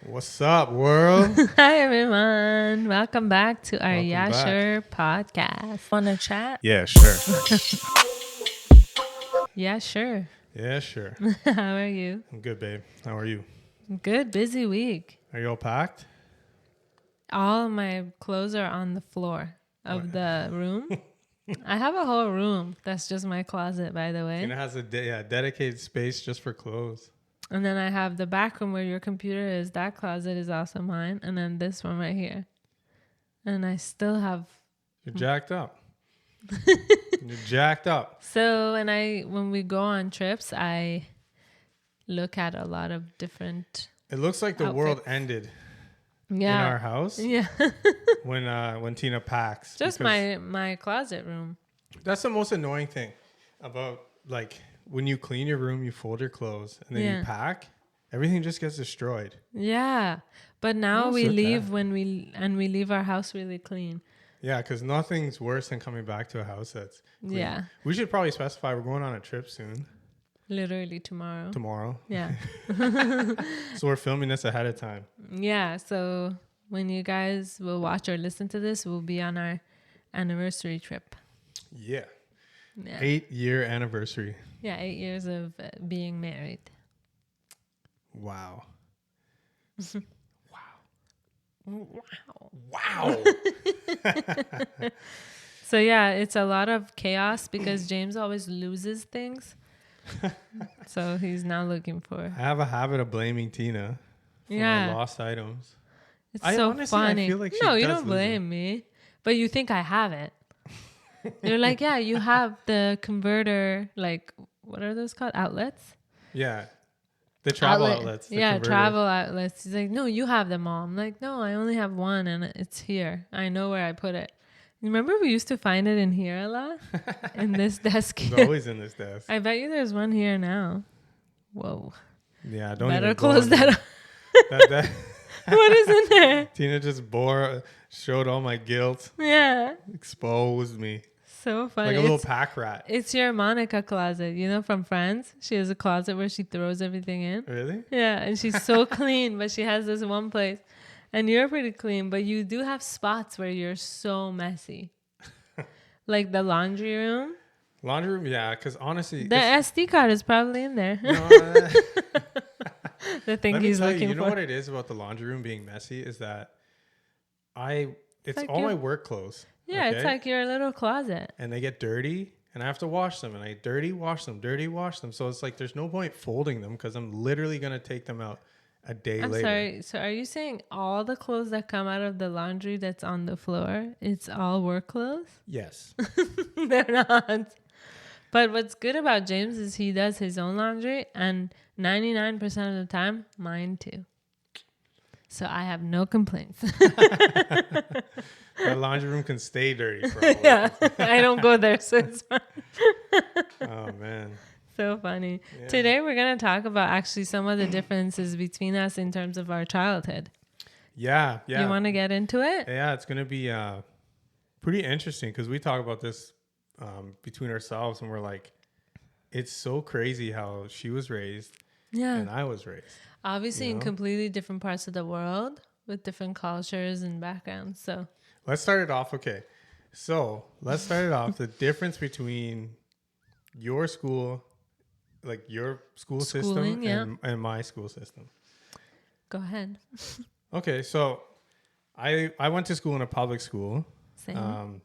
What's up, world? Hi, everyone. Welcome back to our Sure podcast. Want to chat? Yeah, sure. Yeah, sure. Yeah, sure. How are you? I'm good, babe. How are you? Good. Busy week. Are you all packed? All my clothes are on the floor of the room. I have a whole room. That's just my closet, by the way. Tina has a dedicated space just for clothes. And then I have the back room where your computer is. That closet is also mine. And then this one right here. And I still have... You're jacked up. You're jacked up. So when we go on trips, I look at a lot of different... It looks like the outfits. World ended in our house. Yeah. when Tina packs. Just my closet room. That's the most annoying thing about like when you clean your room, you fold your clothes and then you pack, everything just gets destroyed. Yeah. But now we leave we leave our house really clean. Yeah, because nothing's worse than coming back to a house that's clean. Yeah. We should probably specify we're going on a trip soon. Literally tomorrow. Yeah. So we're filming this ahead of time. Yeah. So when you guys will watch or listen to this, we'll be on our anniversary trip. Yeah. 8-year anniversary. Yeah, 8 years of being married. Wow. So yeah, it's a lot of chaos because James always loses things. So he's now looking for... I have a habit of blaming Tina for my lost items. It's so funny. I feel like no, you don't blame me. But you think I have it. You're like, yeah, you have the converter, like, what are those called? Outlets? Yeah. The travel outlets. Yeah, converter. travel outlets. He's like, no, you have them all. I'm like, no, I only have one and it's here. I know where I put it. Remember we used to find it in here a lot? In this desk here. It's always in this desk. I bet you there's one here now. Whoa. Yeah, don't Better even close that up. What is in there? Tina just showed all my guilt. Yeah. Exposed me. So funny. Like a little pack rat. It's your Monica closet, you know, from Friends. She has a closet where she throws everything in. Really? Yeah, and she's so clean, but she has this one place. And you're pretty clean, but you do have spots where you're so messy. Like the laundry room. Laundry room, yeah, because honestly... The SD card is probably in there. No, the thing he's looking for. You know what it is about the laundry room being messy is that it's like all my work clothes. Yeah, okay? It's like your little closet. And they get dirty, and I have to wash them, and I dirty wash them. So it's like there's no point folding them because I'm literally going to take them out a day later. I'm sorry. So are you saying all the clothes that come out of the laundry that's on the floor, it's all work clothes? Yes. They're not. But what's good about James is he does his own laundry, and 99% of the time, mine too. So I have no complaints. The laundry room can stay dirty. Yeah, I don't go there, so it's fine. Oh, man. So funny. Yeah. Today we're going to talk about actually some of the differences between us in terms of our childhood. Yeah. You want to get into it? Yeah, it's going to be pretty interesting because we talk about this between ourselves and we're like, it's so crazy how she was raised and I was raised. Obviously in completely different parts of the world with different cultures and backgrounds. So let's start it off. Okay. So let's start it off. The difference between your school, like your system and my school system. Go ahead. Okay. So I went to school in a public school. Same.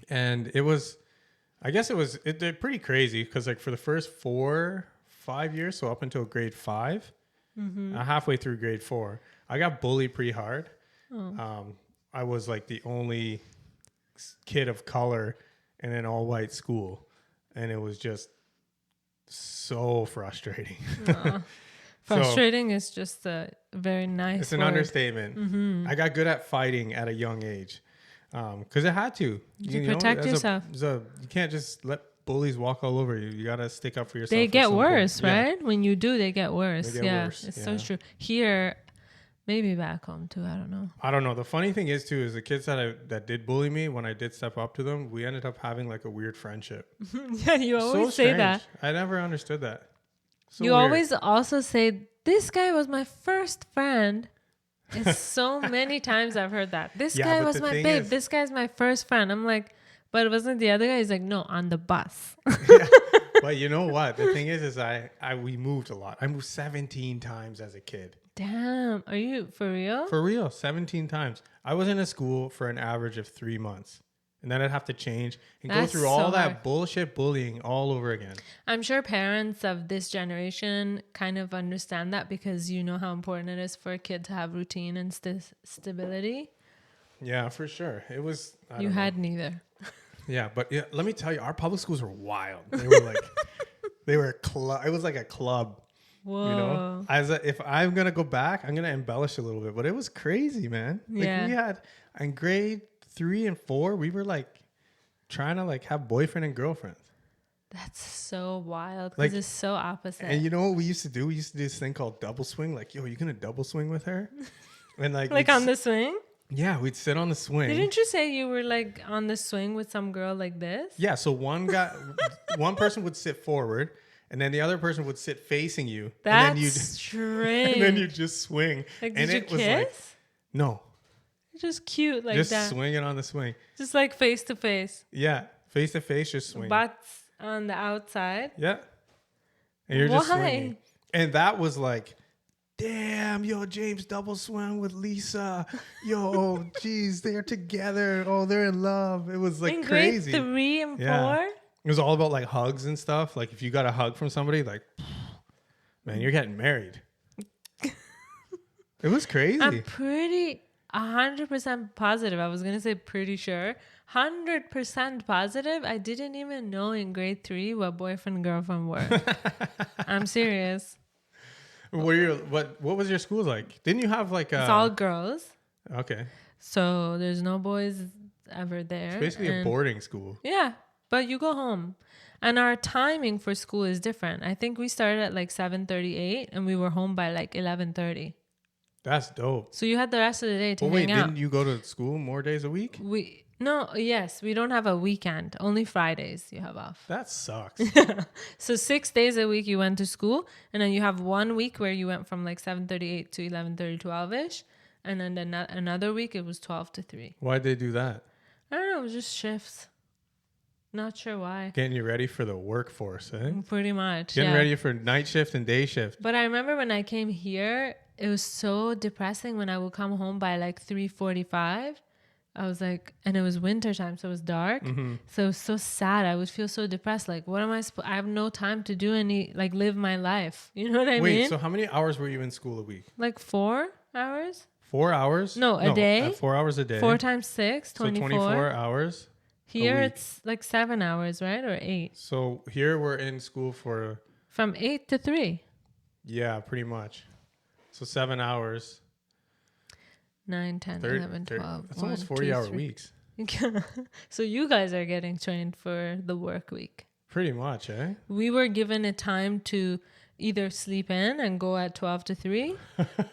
And they're pretty crazy because like for the first 4-5 years, so up until grade 5, halfway through grade 4, I got bullied pretty hard. I was like the only kid of color in an all-white school, and it was just so frustrating. Frustrating is just a very nice It's an understatement. I got good at fighting at a young age because I had to. You protect yourself. You can't just let bullies walk all over you. You got to stick up for yourself. They get worse, right? When you do, they get worse. It's so true. Here, maybe back home too. I don't know. The funny thing is too, is the kids that did bully me, when I did step up to them, we ended up having like a weird friendship. Yeah, you always say that. I never understood that. So you weird. always also say, this guy was my first friend. It's so many times I've heard that. This guy was my babe. This guy's my first friend. I'm like, but it wasn't the other guy. He's like, no, on the bus. Yeah. But you know what? The thing is we moved a lot. I moved 17 times as a kid. Damn. Are you for real? For real, 17 times. I was in a school for an average of 3 months. And then I'd have to change and go through all that bullshit bullying all over again. I'm sure parents of this generation kind of understand that because you know how important it is for a kid to have routine and stability. Yeah, for sure. It was... You had neither. Yeah, but yeah, let me tell you, our public schools were wild. They were like... They were a club. It was like a club. Whoa. You know? If I'm going to go back, I'm going to embellish a little bit. But it was crazy, man. Like we had... In grade 3 and 4, we were like trying to like have boyfriend and girlfriends. That's so wild because like, it's so opposite. And you know what we used to do? We used to do this thing called double swing. Like, yo, you gonna double swing with her? And like on the swing? Yeah, we'd sit on the swing. Didn't you say you were like on the swing with some girl like this? Yeah, so one person would sit forward and then the other person would sit facing you. That's and then strange. And then you just swing. Like, and did you kiss? Like, no. Just cute like just that. Just swinging on the swing. Just like face to face. Yeah, face to face, just swinging. Butts on the outside. Yeah. And you're just swinging. And that was like, damn, yo, James double swung with Lisa. Yo, geez, they're together. Oh, they're in love. It was like in crazy. Grade 3 and 4? It was all about like hugs and stuff. Like if you got a hug from somebody, like, man, you're getting married. It was crazy. I'm pretty 100% positive. I was going to say pretty sure. 100% positive. I didn't even know in grade 3 what boyfriend and girlfriend were. I'm serious. What was your school like? Didn't you have like it's all girls. Okay. So there's no boys ever there. It's basically a boarding school. Yeah, but you go home. And our timing for school is different. I think we started at like 7:38 and we were home by like 11:30. That's dope. So you had the rest of the day to hang out. Didn't you go to school more days a week? We don't have a weekend. Only Fridays you have off. That sucks. So 6 days a week you went to school, and then you have 1 week where you went from like 7:38 to 11:30, 12ish, and then another week it was 12 to 3. Why'd they do that? I don't know. It was just shifts. Not sure why. Getting you ready for the workforce, eh? Pretty much. Getting ready for night shift and day shift. But I remember when I came here, it was so depressing when I would come home by like 3:45. I was like, and it was winter time, so it was dark. Mm-hmm. So it was so sad. I would feel so depressed. Like, what am I I have no time to do live my life. You know what I mean? Wait, so how many hours were you in school a week? Like 4 hours? 4 hours? No, a day. 4 hours a day. 4 times 6, 24. So 24 hours. Here it's like 7 hours, right? Or 8. So here we're in school for... From 8 to 3. Yeah, pretty much. So 7 hours. 9, 10, 11, 12. That's almost 40-hour weeks. So you guys are getting trained for the work week. Pretty much, eh? We were given a time to either sleep in and go at 12 to 3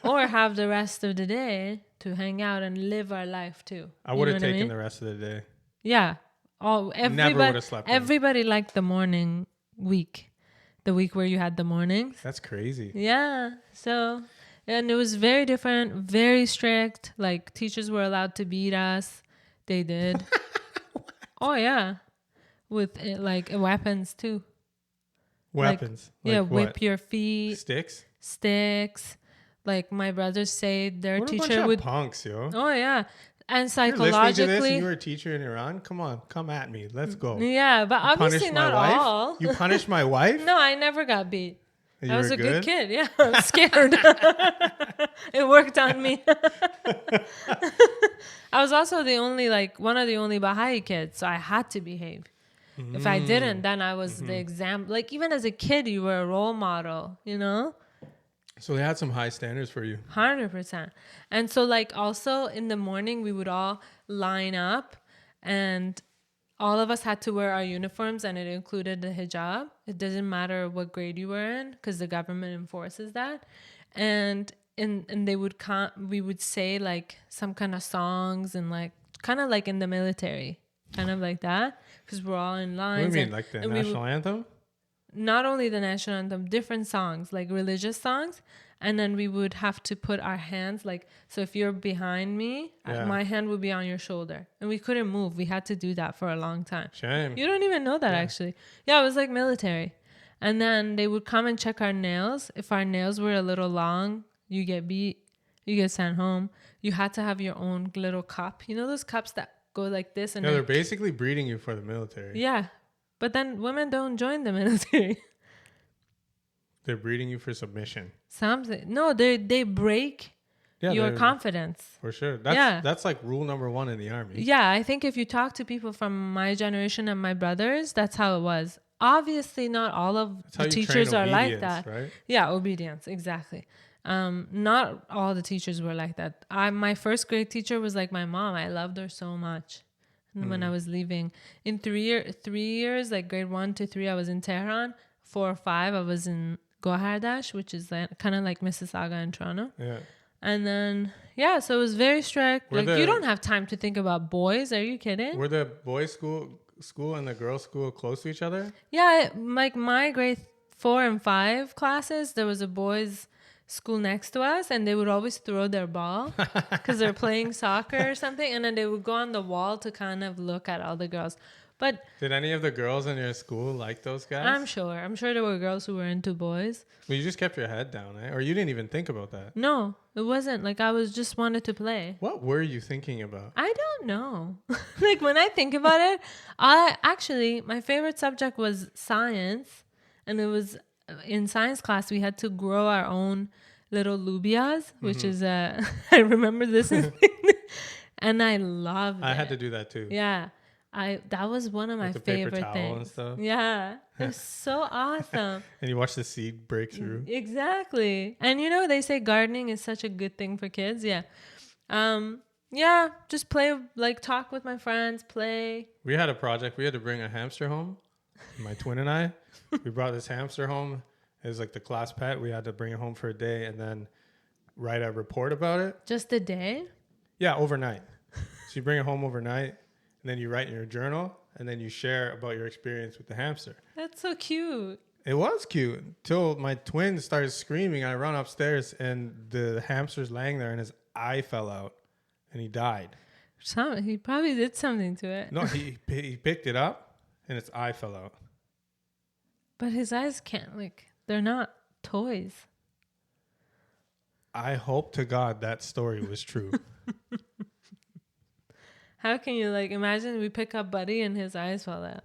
or have the rest of the day to hang out and live our life too. I would have taken the rest of the day. Yeah. Never would have slept. Everybody liked the morning week. The week where you had the mornings. That's crazy. Yeah. So... And it was very different, very strict. Like, teachers were allowed to beat us. They did. Oh, yeah. With, like, weapons, too. Weapons? Like whip your feet. Sticks? Like, my brothers say their what teacher a bunch would... of punks, yo. Oh, yeah. And psychologically... You're listening to this and you were a teacher in Iran? Come on. Come at me. Let's go. Yeah, but obviously not all. You punished my wife? No, I never got beat. I was a good kid. Yeah, I'm scared. It worked on me. I was also one of the only Baha'i kids, so I had to behave. If I didn't, then I was the example. Like, even as a kid, you were a role model, you know? So they had some high standards for you. 100%. And so, like, also in the morning, we would all line up and... all of us had to wear our uniforms, and it included the hijab. It doesn't matter what grade you were in because the government enforces that. And we would say like some kind of songs and like kind of like in the military, kind of like that, because we're all in lines. What do you mean, like the national anthem? not only the national anthem, different songs, like religious songs. And then we would have to put our hands, like, so if you're behind me, my hand would be on your shoulder. And we couldn't move. We had to do that for a long time. Shame. You don't even know that, actually. Yeah, it was like military. And then they would come and check our nails. If our nails were a little long, you get beat. You get sent home. You had to have your own little cup. You know those cups that go like this? And they're basically breeding you for the military. Yeah. But then women don't join the military. They're breeding you for submission. Something. No, they break your confidence. For sure. That's like rule number 1 in the army. Yeah, I think if you talk to people from my generation and my brothers, that's how it was. Obviously, not all of the teachers are like that. Right? Yeah, obedience. Exactly. Not all the teachers were like that. My first grade teacher was like my mom. I loved her so much. And when I was leaving, in 3 years, like grade 1 to 3, I was in Tehran. 4 or 5, I was in Gohardash, which is kind of like Mississauga in Toronto. Yeah. And then, so it was very strict. You don't have time to think about boys. Are you kidding? Were the boys' school and the girls' school close to each other? Yeah, like my grade 4 and 5 classes, there was a boys' school next to us, and they would always throw their ball because they're playing soccer or something, and then they would go on the wall to kind of look at all the girls. But did any of the girls in your school like those guys? I'm sure there were girls who were into boys. Well, you just kept your head down, eh? Or you didn't even think about that? No, it wasn't. Like, I was just wanted to play. What were you thinking about? I don't know. Like, when I think about it, my favorite subject was science. And it was in science class, we had to grow our own little lubias, which is, I remember this. And I loved it. I had to do that too. Yeah. That was one of my favorite things. And stuff. Yeah. It was so awesome. And you watch the seed break through. Exactly. And they say gardening is such a good thing for kids. Yeah. Just play, like talk with my friends, play. We had a project. We had to bring a hamster home. My twin and I, we brought this hamster home. It was like the class pet. We had to bring it home for a day and then write a report about it. Just a day? Yeah, overnight. So you bring it home overnight. And then you write in your journal, and then you share about your experience with the hamster. That's so cute. It was cute until my twin started screaming. I run upstairs, and the hamster's laying there, and his eye fell out, and he died. He probably did something to it. No, he picked it up, and its eye fell out. But his eyes can't, they're not toys. I hope to God that story was true. How can you imagine we pick up Buddy and his eyes fall out?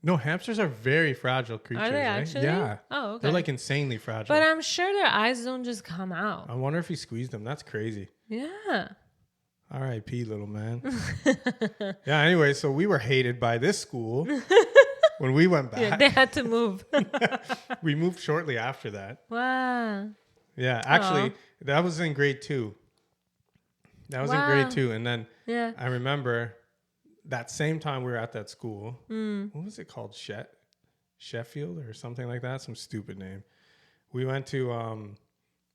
No, hamsters are very fragile creatures. Are they actually? Yeah. Oh, okay. They're insanely fragile. But I'm sure their eyes don't just come out. I wonder if he squeezed them. That's crazy. Yeah. R.I.P. little man. Yeah. Anyway, so we were hated by this school when we went back. Yeah, they had to move. We moved shortly after that. Wow. Yeah. Actually, that was in grade 2. That was in grade 2. And then I remember that same time we were at that school. What was it called? Sheffield or something like that? Some stupid name. We went to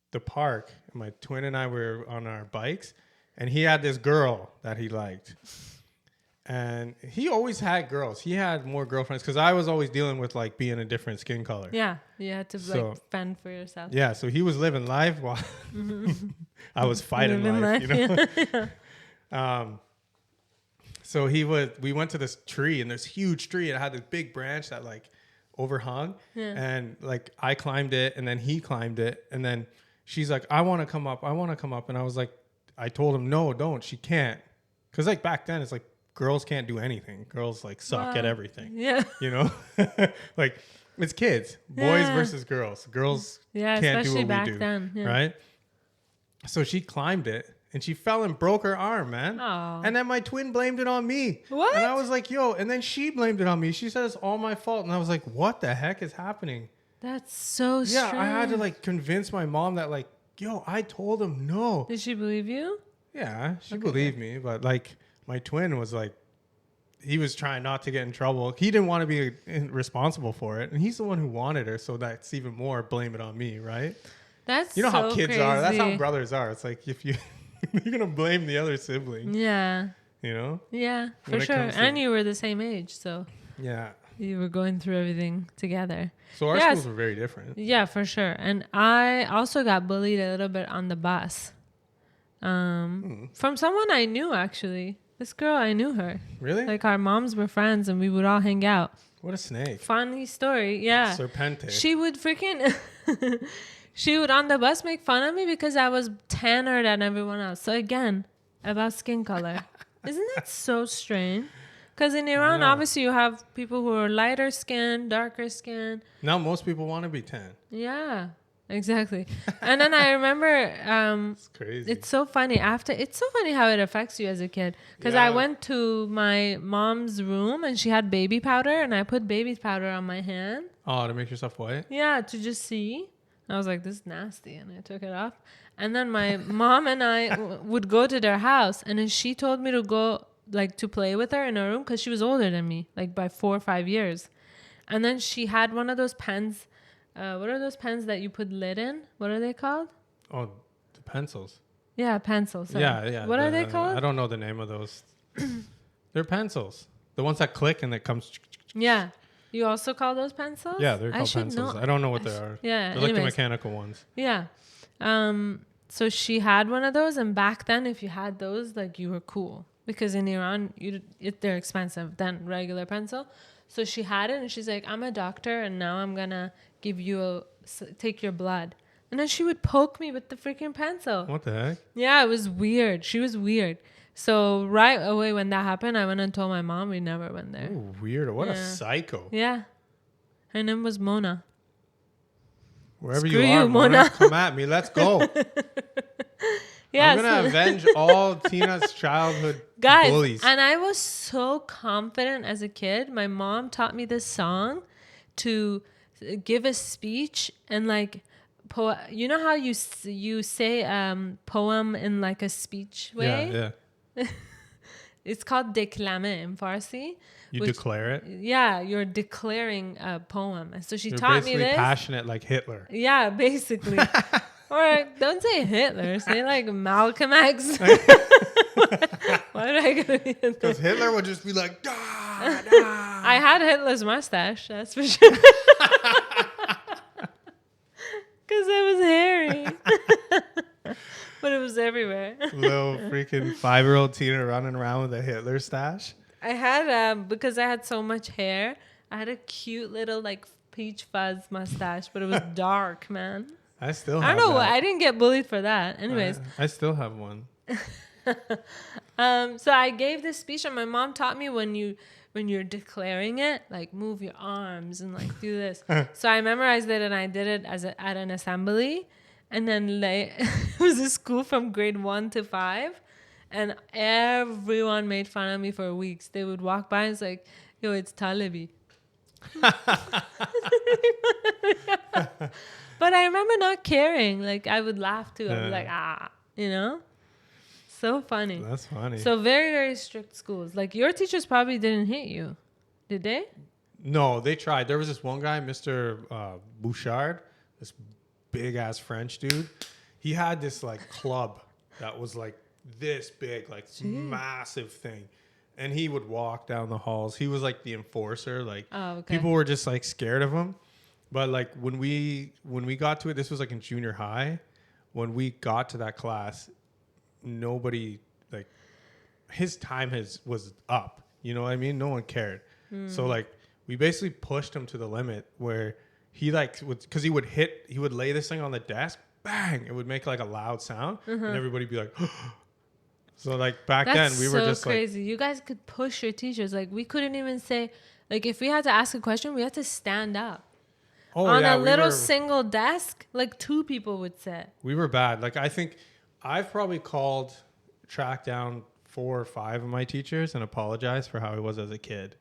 the park. And my twin and I were on our bikes. And he had this girl that he liked. And he always had girls. He had more girlfriends because I was always dealing with being a different skin color. Yeah, you had to fend for yourself. Yeah, so he was living life while I was fighting life. So we went to this tree, and this huge tree. It had this big branch that overhung, and I climbed it, and then he climbed it, and then she's like, "I want to come up, and I was like, I told him, no, don't. She can't, because back then it's girls can't do anything. Girls suck at everything. Yeah. It's kids, boys versus girls. Girls can't do what we do. Then, right? So she climbed it and she fell and broke her arm, man. Aww. And then my twin blamed it on me. What? And I was like, yo, and then she blamed it on me. She said it's all my fault. And I was like, what the heck is happening? That's so strange. Yeah, I had to convince my mom that yo, I told him no. Did she believe you? Yeah, she believed me, but my twin was he was trying not to get in trouble. He didn't want to be responsible for it, and he's the one who wanted her, so that's even more blame it on me, right? That's how kids crazy. Are. That's how brothers are. It's if you're gonna blame the other sibling. Yeah. You know? Yeah, for sure. And you were the same age, so. Yeah. You were going through everything together. So our schools were very different. Yeah, for sure. And I also got bullied a little bit on the bus. From someone I knew, actually. This girl, I knew her. Really? Like, our moms were friends, and we would all hang out. What a snake. Funny story, yeah. Serpente. She would freaking... she would, on the bus, make fun of me because I was tanner than everyone else. So, again, about skin color. Isn't that so strange? Because in Iran, obviously, you have people who are lighter skin, darker skin. Now most people want to be tan. Yeah, exactly. And then I remember... it's crazy. It's so funny. It's so funny how it affects you as a kid. Because I went to my mom's room and she had baby powder, and I put baby powder on my hand. Oh, to make yourself white? Yeah, to just see. I was like, this is nasty. And I took it off. And then my mom and I would go to their house. And then she told me to go, like, to play with her in her room because she was older than me, like by 4 or 5 years. And then she had one of those pens. What are those pens that you put lid in? What are they called? Oh, the pencils. Yeah, pencils. Sorry. Yeah. What are they called? I don't know the name of those. They're pencils. The ones that click and it comes... Yeah. You also call those pencils? Yeah, they're called pencils. I don't know what they are. Yeah. They're like the mechanical ones. Yeah. So she had one of those, and back then, if you had those, like, you were cool. Because in Iran, they're expensive than regular pencil. So she had it, and she's like, I'm a doctor, and now I'm going to take your blood. And then she would poke me with the freaking pencil. What the heck? Yeah, it was weird. She was weird. So right away when that happened, I went and told my mom. We never went there. Ooh, weird. What a psycho. Yeah. Her name was Mona. Wherever Screw you are, Mona. Come at me. Let's go. Yeah, I'm going to avenge all Tina's childhood bullies. And I was so confident as a kid. My mom taught me this song to give a speech and, like, you know how you say poem in, like, a speech way? Yeah. It's called declame in Farsi. You declare it? Yeah, you're declaring a poem. And so you're taught me this. Basically passionate like Hitler. Yeah, basically. Or don't say Hitler. Say like Malcolm X. Why did I go to Hitler? Because Hitler would just be like, dah. I had Hitler's mustache, that's for sure. Because it was hairy. But it was everywhere. Little freaking 5-year-old Tina running around with a Hitler stash. I had, because I had so much hair, I had a cute little, like, peach fuzz mustache, but it was dark, man. I still have I don't know. I didn't get bullied for that. Anyways. I still have one. So I gave this speech, and my mom taught me when you're declaring it, like, move your arms and, like, do this. So I memorized it, and I did it at an assembly. And then, like, it was a school from grade 1 to 5. And everyone made fun of me for weeks. They would walk by and it's like, yo, it's Talibi. But I remember not caring. Like, I would laugh too. I was like, you know? So funny. That's funny. So very, very strict schools. Like, your teachers probably didn't hit you. Did they? No, they tried. There was this one guy, Mr. Bouchard, this big-ass French dude. He had this, like, club that was, like, this big, like, massive thing. And he would walk down the halls. He was, like, the enforcer. Like, people were just, like, scared of him. But, like, when we got to it, this was, like, in junior high. When we got to that class, nobody, like, his time was up. You know what I mean? No one cared. So, like, we basically pushed him to the limit where he, like, because he would lay this thing on the desk, bang, it would make, like, a loud sound, and everybody would be like, so, like, back then, we were just crazy. Like, you guys could push your teachers. Like, we couldn't even say, like, if we had to ask a question, we had to stand up. On a little single desk, like, 2 people would sit. We were bad. Like, I think I've probably tracked down 4 or 5 of my teachers and apologized for how I was as a kid.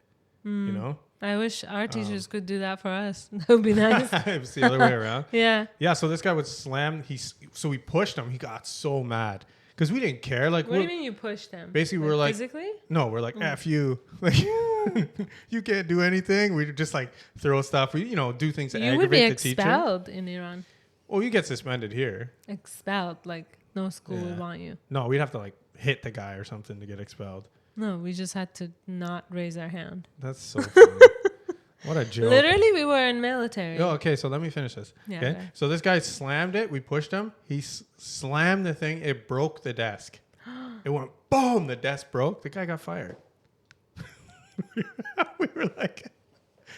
You know? I wish our teachers could do that for us. That would be nice. It's the other way around. Yeah. Yeah, so this guy would slam. So we pushed him. He got so mad. Because we didn't care. Like, what do you mean you pushed him? Basically, we're like... Physically? No, we're like, F you. Like, you can't do anything. We just, like, throw stuff. We, do things to aggravate the teacher. You would be expelled in Iran. Well, you get suspended here. Expelled. Like, no school would want you. No, we'd have to, like, hit the guy or something to get expelled. No, we just had to not raise our hand. That's so funny. What a joke. Literally, we were in military. Oh, okay, so let me finish this. Yeah, Okay. okay. So this guy slammed it. We pushed him. He slammed the thing. It broke the desk. It went boom. The desk broke. The guy got fired. We were like,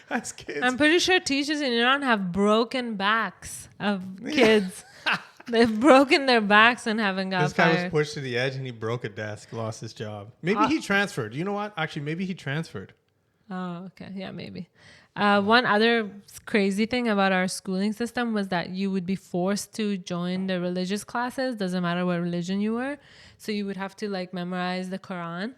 as kids. I'm pretty sure teachers in Iran have broken backs of kids. They've broken their backs and haven't got This guy fired. was pushed to the edge and he broke a desk, lost his job. Maybe he transferred. You know what? Actually, maybe he transferred. Oh, okay. Yeah, maybe. One other crazy thing about our schooling system was that you would be forced to join the religious classes. Doesn't matter what religion you were. So you would have to like memorize the Quran.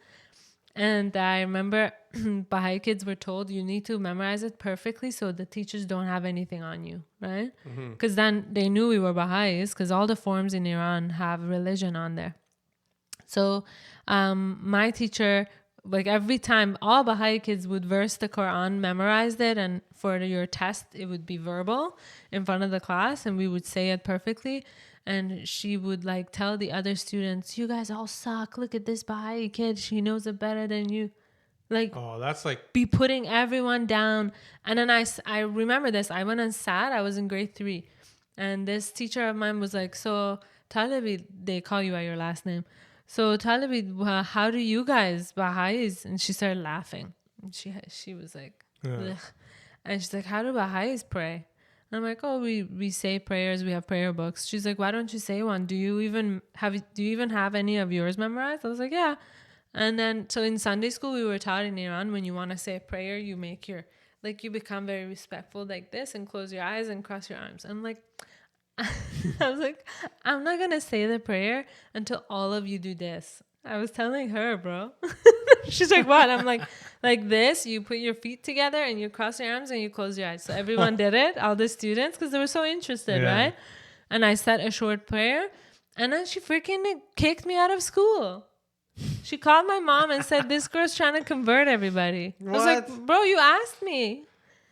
And I remember Baha'i kids were told you need to memorize it perfectly so the teachers don't have anything on you, right? Because then they knew we were Baha'is because all the forms in Iran have religion on there. So my teacher, like every time all Baha'i kids would verse the Quran, memorized it, and for your test it would be verbal in front of the class and we would say it perfectly. And she would like tell the other students, you guys all suck. Look at this Baha'i kid. She knows it better than you. Like, Oh, that's like, be putting everyone down. And then I remember this. I went and sat. I was in grade 3. And this teacher of mine was like, so Talibi, they call you by your last name. So Talibi, how do you guys, Baha'is? And she started laughing. And she was like, ugh. And she's like, how do Baha'is pray? I'm like, oh, we say prayers. We have prayer books. She's like, why don't you say one? Do you even have any of yours memorized? I was like, yeah. And then, so in Sunday school, we were taught in Iran, when you want to say a prayer, you make you become very respectful like this and close your eyes and cross your arms. I'm like, I was like, I'm not going to say the prayer until all of you do this. I was telling her, bro. She's like, what? I'm like this. You put your feet together and you cross your arms and you close your eyes. So everyone did it, all the students, because they were so interested, right? And I said a short prayer. And then she freaking kicked me out of school. She called my mom and said, this girl's trying to convert everybody. What? I was like, bro, you asked me.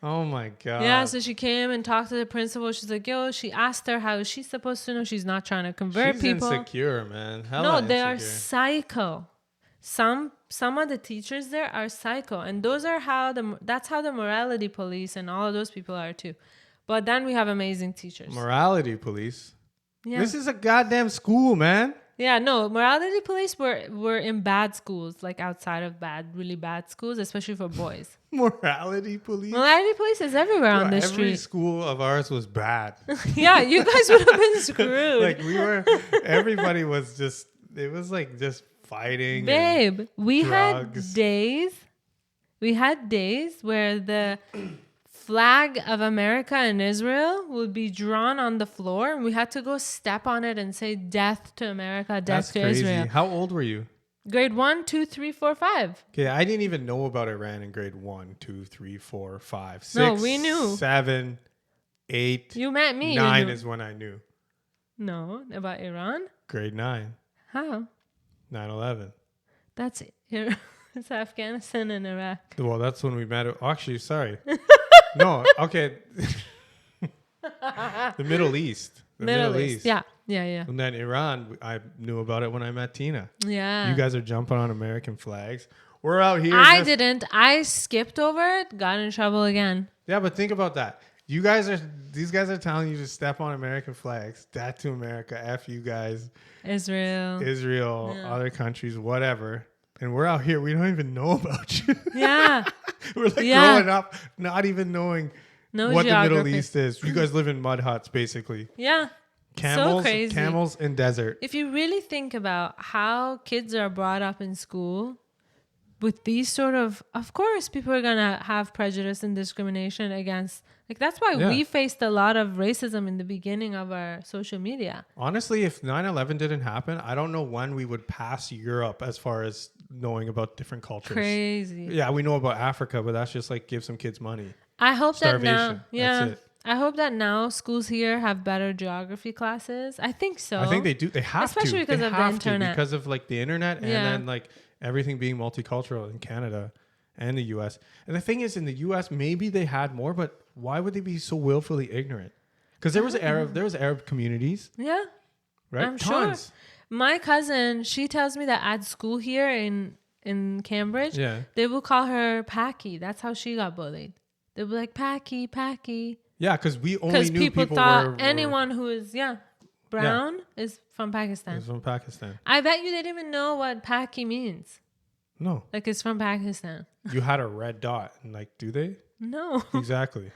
oh my God. Yeah, so she came and talked to the principal. She's like, yo, she asked her how is she supposed to know she's not trying to convert She's people. Insecure, man. No, they are psycho. Some of the teachers there are psycho, and that's how the morality police and all of those people are too. But then we have amazing teachers. Morality police. Yeah. This is a goddamn school, man. Yeah, no, morality police were in bad schools, like outside of really bad schools, especially for boys. Morality police. Morality police is everywhere on the Every street. school of ours was bad. Yeah, you guys would have been screwed. Like everybody was just. It was like just fighting. Babe, we had drugs. days where the flag of America and Israel would be drawn on the floor and we had to go step on it and say death to America, death That's to crazy. Israel. How old were you? Grade 1, 2, 3, 4, 5. Okay, I didn't even know about Iran in grade 1, 2, 3, 4, 5, 6, No, we knew. 7, 8, You met me. 9 is when I knew. No, about Iran? Grade 9, How? 9/11. That's it's Afghanistan and Iraq. Well, that's when we met. Actually, sorry. No, okay. The Middle East. The Middle East. Yeah. And then Iran, I knew about it when I met Tina. Yeah. You guys are jumping on American flags. We're out here. I didn't. I skipped over it, got in trouble again. Yeah, but think about that. These guys are telling you to step on American flags. That to America. F you guys. Israel, yeah. Other countries, whatever. And we're out here. We don't even know about you. Yeah. We're like growing up, not even knowing what the Middle East is. You guys live in mud huts, basically. Yeah. Camels, so crazy. Camels and desert. If you really think about how kids are brought up in school with these sort of course, people are going to have prejudice and discrimination against, like, that's why we faced a lot of racism in the beginning of our social media. Honestly, if 9/11 didn't happen, I don't know when we would pass Europe as far as knowing about different cultures. Crazy. Yeah, we know about Africa, but that's just like give some kids money. I hope that now, That's it. I hope that now schools here have better geography classes. I think so. I think they do. They have especially to. because they of the have internet. to because of like the internet and then like everything being multicultural in Canada and the U.S. And the thing is, in the U.S., maybe they had more, but why would they be so willfully ignorant? Because there was Arab communities. Yeah, right. I'm Tons. sure. My cousin, she tells me that at school here in Cambridge, they will call her Packy. That's how she got bullied. They'll be like, Packy. Yeah, because we only knew people people thought were anyone who is brown is from Pakistan. is from Pakistan. I bet you they didn't even know what Paki means. No. Like it's from Pakistan. You had a red dot. And like, do they? No. Exactly.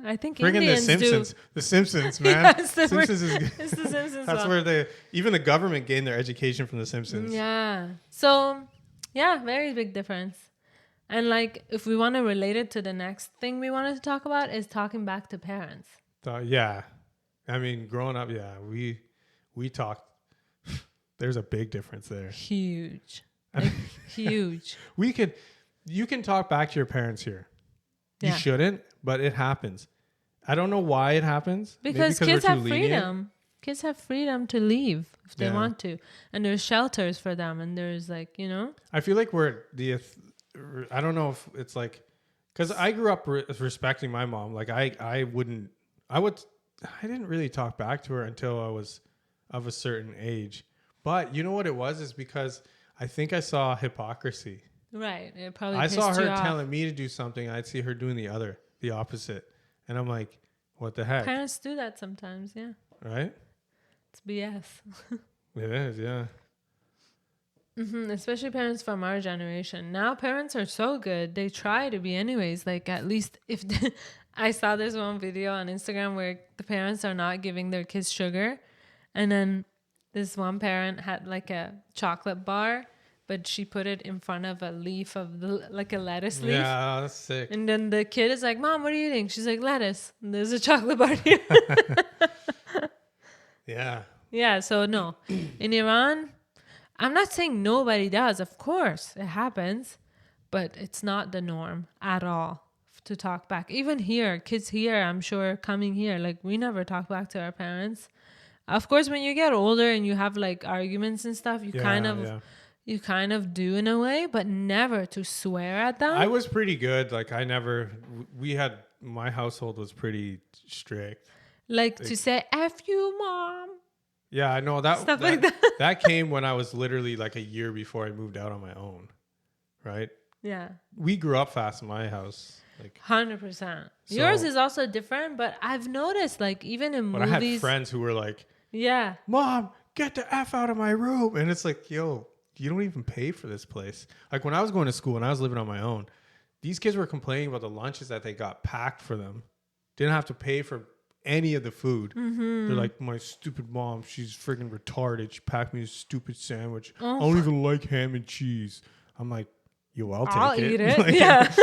I think Friggin' Indians the Simpsons. do. The Simpsons, man. Yeah, it's the Simpsons is It's the Simpsons. that's where even the government gained their education from the Simpsons. Yeah. So, yeah, very big difference. And like, if we want to relate it to the next thing we wanted to talk about is talking back to parents. Yeah. I mean, growing up, yeah, we talked. There's a big difference there. Huge. Like, huge. You can talk back to your parents here. Yeah. You shouldn't, but it happens. I don't know why it happens. Because Maybe kids we're have too lenient. freedom. Kids have freedom to leave if they want to. And there's shelters for them. And there's like, I feel like I don't know if it's like, because I grew up respecting my mom. Like I didn't really talk back to her until I was of a certain age. But you know what it was? Is because I think I saw hypocrisy. Right. It probably I saw her you off. telling me to do something. I'd see her doing the opposite. And I'm like, what the heck? Parents do that sometimes, yeah. Right? It's BS. It is, yeah. Especially parents from our generation. Now parents are so good. They try to be anyways. Like at least if I saw this one video on Instagram where the parents are not giving their kids sugar. And then this one parent had like a chocolate bar, but she put it in front of a leaf of like a lettuce leaf. Yeah, that's sick. And then the kid is like, Mom, what are you eating? She's like, lettuce. And there's a chocolate bar here. Yeah. Yeah, so no. In Iran, I'm not saying nobody does. Of course, it happens. But it's not the norm at all to talk back. Even here, kids here, I'm sure, coming here, like we never talk back to our parents. Of course, when you get older and you have like arguments and stuff, you kind of do in a way, but never to swear at them. I was pretty good. Like my household was pretty strict. Like to say, F you, Mom. Yeah, I know that. Stuff like that. That came when I was literally like a year before I moved out on my own. Right? Yeah. We grew up fast in my house. Like 100%. Yours is also different, but I've noticed like even in movies. But I had friends who were like, yeah, Mom, get the F out of my room. And it's like, yo, you don't even pay for this place. Like when I was going to school and I was living on my own, these kids were complaining about the lunches that they got packed for them. Didn't have to pay for any of the food. Mm-hmm. They're like, my stupid mom, she's freaking retarded. She packed me a stupid sandwich. I don't even like ham and cheese. I'm like, yo, I'll eat it. Like, yeah.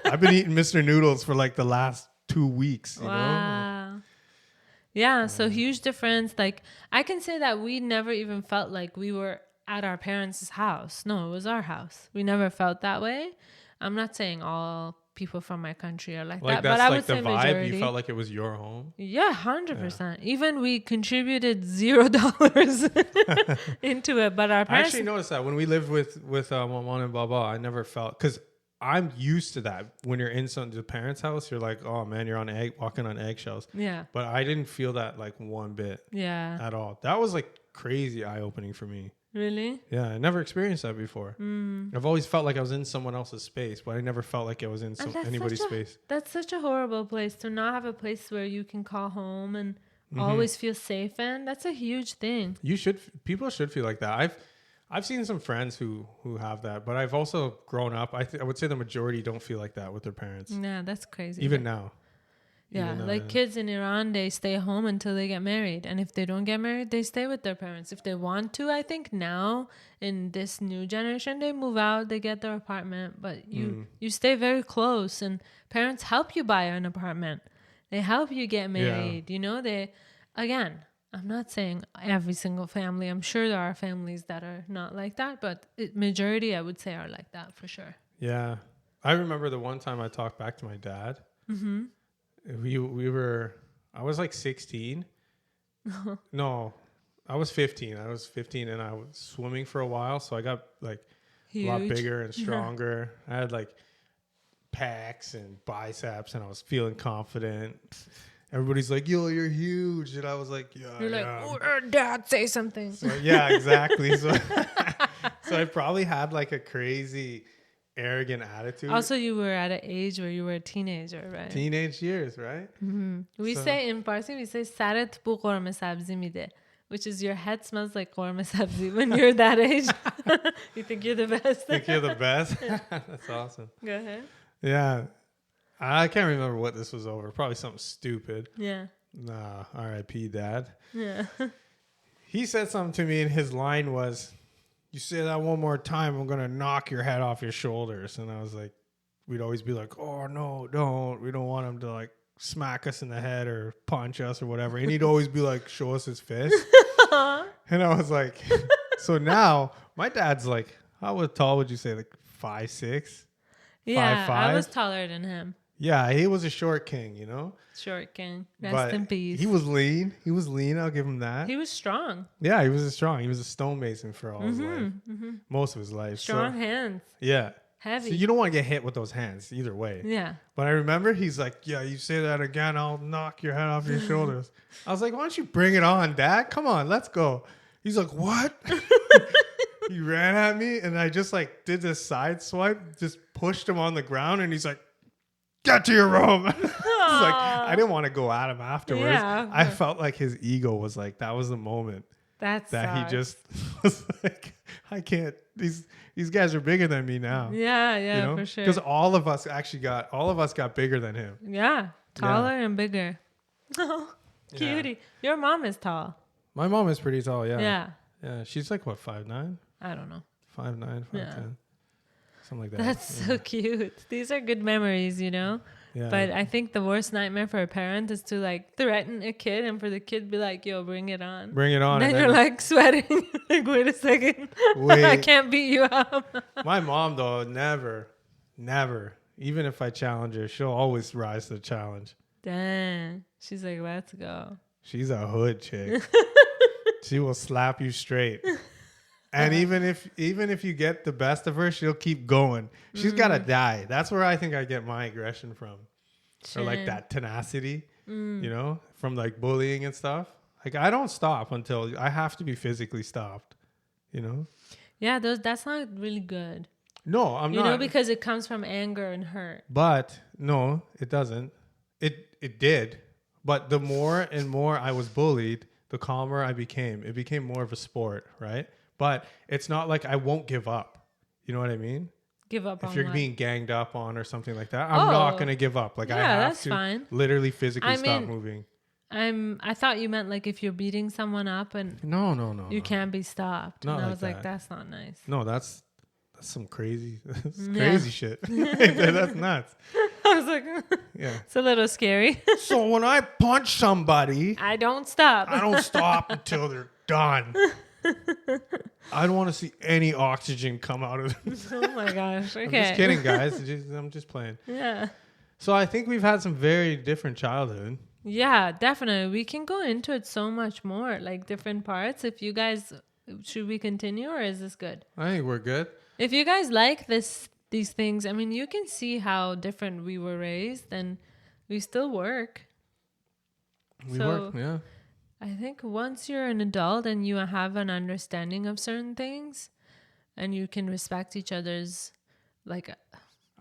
I've been eating Mr. Noodles for like the last 2 weeks. You know? Yeah, so huge difference. Like I can say that we never even felt like we were at our parents' house. No, it was our house. We never felt that way. I'm not saying all people from my country are like that, but I would say the vibe. majority. You felt like it was your home. Yeah, 100%. Even we contributed $0 into it, but our parents. I actually noticed that when we lived with Maman and Baba, I never felt, because I'm used to that. When you're in the parents' house, you're like, oh man, you're walking on eggshells. Yeah. But I didn't feel that like one bit. Yeah. At all. That was like crazy eye opening for me. Really? Yeah, I never experienced that before. I've always felt like I was in someone else's space, but I never felt like I was in anybody's space. That's such a horrible place to not have a place where you can call home and always feel safe in. That's a huge thing. People should feel like that. I've seen some friends who have that, but I've also grown up. I would say the majority don't feel like that with their parents. Yeah, that's crazy. Even now. Yeah, like kids in Iran, they stay home until they get married. And if they don't get married, they stay with their parents. If they want to, I think now in this new generation, they move out, they get their apartment. But you stay very close, and parents help you buy an apartment. They help you get married. Yeah. Again, I'm not saying every single family. I'm sure there are families that are not like that, but majority, I would say, are like that for sure. Yeah. I remember the one time I talked back to my dad. Mm-hmm. I was like 16. No, I was 15. I was 15 and I was swimming for a while. So I got like a lot bigger and stronger. I had like pecs and biceps and I was feeling confident. Everybody's like, yo, you're huge. And I was like, yeah. You're like, oh, Dad, say something. So, yeah, exactly. So I probably had like a crazy arrogant attitude. Also, you were at an age where you were a teenager, right? Teenage years, right? We say in Parsi, we say "Saret bu qorme sabzi mide," which is your head smells like qorme sabzi when you're that age. You think you're the best. Think you're the best? That's awesome. Go ahead. Yeah. I can't remember what this was over. Probably something stupid. Yeah. Nah, R.I.P. Dad. Yeah. He said something to me, and his line was, "You say that one more time, I'm going to knock your head off your shoulders." And I was like, we'd always be like, "Oh, no, don't. We don't want him to like smack us in the head or punch us or whatever." And he'd always be like, show us his fist. And I was like, so now my dad's like, how tall would you say? Like 5'6"? Yeah, 5'5"? I was taller than him. Yeah, he was a short king, you know? Short king. Rest But in peace. he was lean. He was lean. I'll give him that. He was strong. Yeah, he was strong. He was a stonemason for all his life. Most of his life. Strong hands. Yeah. Heavy. So you don't want to get hit with those hands either way. Yeah. But I remember he's like, "Yeah, you say that again, I'll knock your head off your shoulders." I was like, "Why don't you bring it on, Dad? Come on, let's go." He's like, "What?" He ran at me, and I just like did this side swipe, just pushed him on the ground, and he's like, "Get to your room." It's like, I didn't want to go at him afterwards. Yeah, I felt like his ego was like, that was the moment that he just was like, I can't. These guys are bigger than me now. Yeah, You know? for sure. Because all of us got bigger than him. Yeah, taller and bigger. Oh, Yeah. cutie. Your mom is tall. My mom is pretty tall. Yeah. Yeah. Yeah. She's like what, 5'9"? I don't know. 5'9", 5'10", Yeah. something like that. That's so cute. These are good memories, you know? Yeah. But I think the worst nightmare for a parent is to like threaten a kid and for the kid be like, "Yo, bring it on." Bring it on. And then you're like sweating. Like, wait a second. I Wait. can't beat you up. My mom though, never. Even if I challenge her, she'll always rise to the challenge. Dang. She's like, let's go. She's a hood chick. She will slap you straight. And even if you get the best of her, she'll keep going. She's gotta die. That's where I think I get my aggression from. Or like that tenacity, you know, from like bullying and stuff. Like I don't stop until I have to be physically stopped, you know? Yeah, that's not really good. No, I'm not. You know, because it comes from anger and hurt. But no, it doesn't. It did. But the more and more I was bullied, the calmer I became. It became more of a sport, right? But it's not like I won't give up. You know what I mean? Give up on If you're what? being ganged up on or something like that, I'm not going to give up. Like I have that's to fine. literally physically stop mean, moving. I thought you meant like if you're beating someone up and No. you can't be stopped. Not and I like was like, that. that's not nice. No, that's some crazy, Yeah. crazy shit. That's nuts. I was like, Yeah. it's a little scary. So when I punch somebody, I don't stop. I don't stop until they're done. I don't want to see any oxygen come out of them. Oh my gosh. Okay. I'm just kidding, guys. I'm just playing. Yeah. So I think we've had some very different childhood. Yeah, definitely. We can go into it so much more, like different parts. If you guys, should we continue or is this good? I think we're good. If you guys like these things, I mean, you can see how different we were raised and we still work. We work, yeah. I think once you're an adult and you have an understanding of certain things and you can respect each other's, like,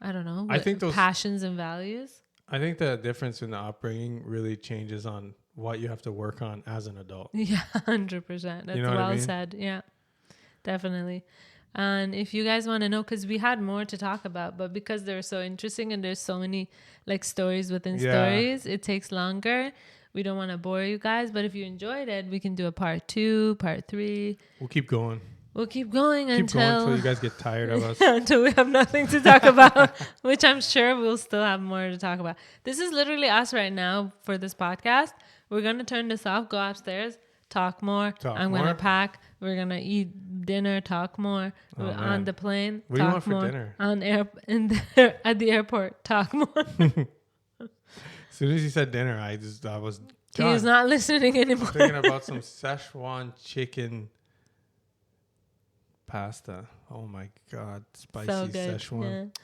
I don't know, I think those passions and values. I think the difference in the upbringing really changes on what you have to work on as an adult. Yeah, 100%. That's You know what I well mean? said. Yeah, definitely. And if you guys want to know, because we had more to talk about, but because they're so interesting and there's so many like stories within stories, it takes longer. We don't want to bore you guys, but if you enjoyed it, we can do a part 2, part 3. We'll keep going. We'll keep going Until you guys get tired of us. until we have nothing to talk about, which I'm sure we'll still have more to talk about. This is literally us right now for this podcast. We're going to turn this off, go upstairs, talk more. I'm going to pack. We're going to eat dinner, talk more. We're on the plane, what do you talk want more. for dinner? At the airport, talk more. As soon as you said dinner, I was done. He's not listening anymore. Thinking about some Szechuan chicken pasta. Oh my God. Spicy So good. Szechuan. Yeah.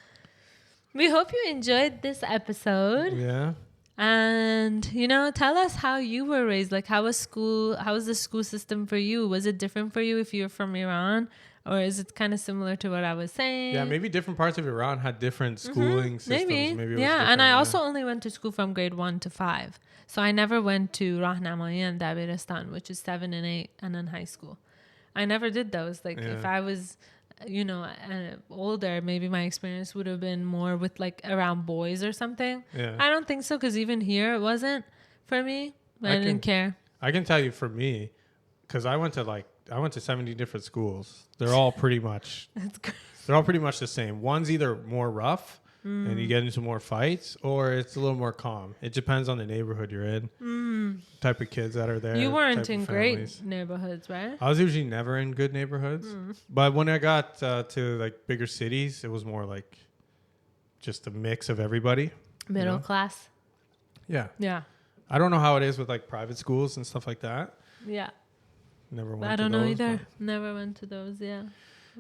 We hope you enjoyed this episode. Yeah. And, you know, tell us how you were raised. Like, how was school? How was the school system for you? Was it different for you if you're from Iran? Or is it kind of similar to what I was saying? Yeah, maybe different parts of Iran had different schooling systems. Maybe it was yeah, and I different, also only went to school from grade 1 to 5. So I never went to Rahnamai and Dabiristan, which is 7 and 8, and then high school. I never did those. Like, if I was, you know, older, maybe my experience would have been more with, like, around boys or something. Yeah. I don't think so, because even here, it wasn't for me. I didn't care. I can tell you for me, because I went to 70 different schools. They're all pretty much they're all pretty much the same. One's either more rough and you get into more fights, or it's a little more calm. It depends on the neighborhood you're in, type of kids that are there. You weren't in great neighborhoods, right? I was usually never in good neighborhoods, but when I got to like bigger cities, it was more like just a mix of everybody. Middle class. Yeah. Yeah. I don't know how it is with like private schools and stuff like that. Yeah. Never went I don't to know those, either. Never went to those. Yeah.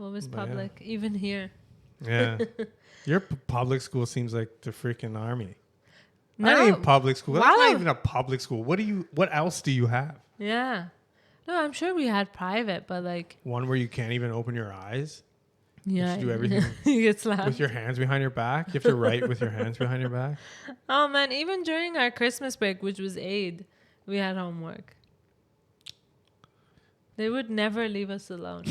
Always public, even here. Yeah. Your public school seems like the freaking army. No. I ain't public school. Wow. That's not even a public school. What else do you have? Yeah. No, I'm sure we had private, but like one where you can't even open your eyes. Yeah. You have to do everything you get slapped with your hands behind your back. You have to write with your hands behind your back. Oh man, even during our Christmas break, which was Eid, we had homework. They would never leave us alone.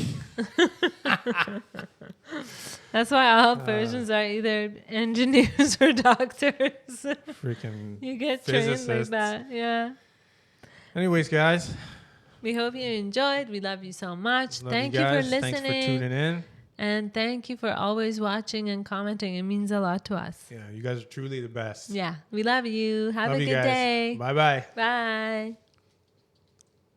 That's why all Persians are either engineers or doctors. Freaking you get physicists. trained like that. Yeah. Anyways, guys. We hope you enjoyed. We love you so much. Thank you for listening. Thanks for tuning in. And thank you for always watching and commenting. It means a lot to us. Yeah, you guys are truly the best. Yeah. We love you. Have love a you good guys. day. Bye-bye. Bye.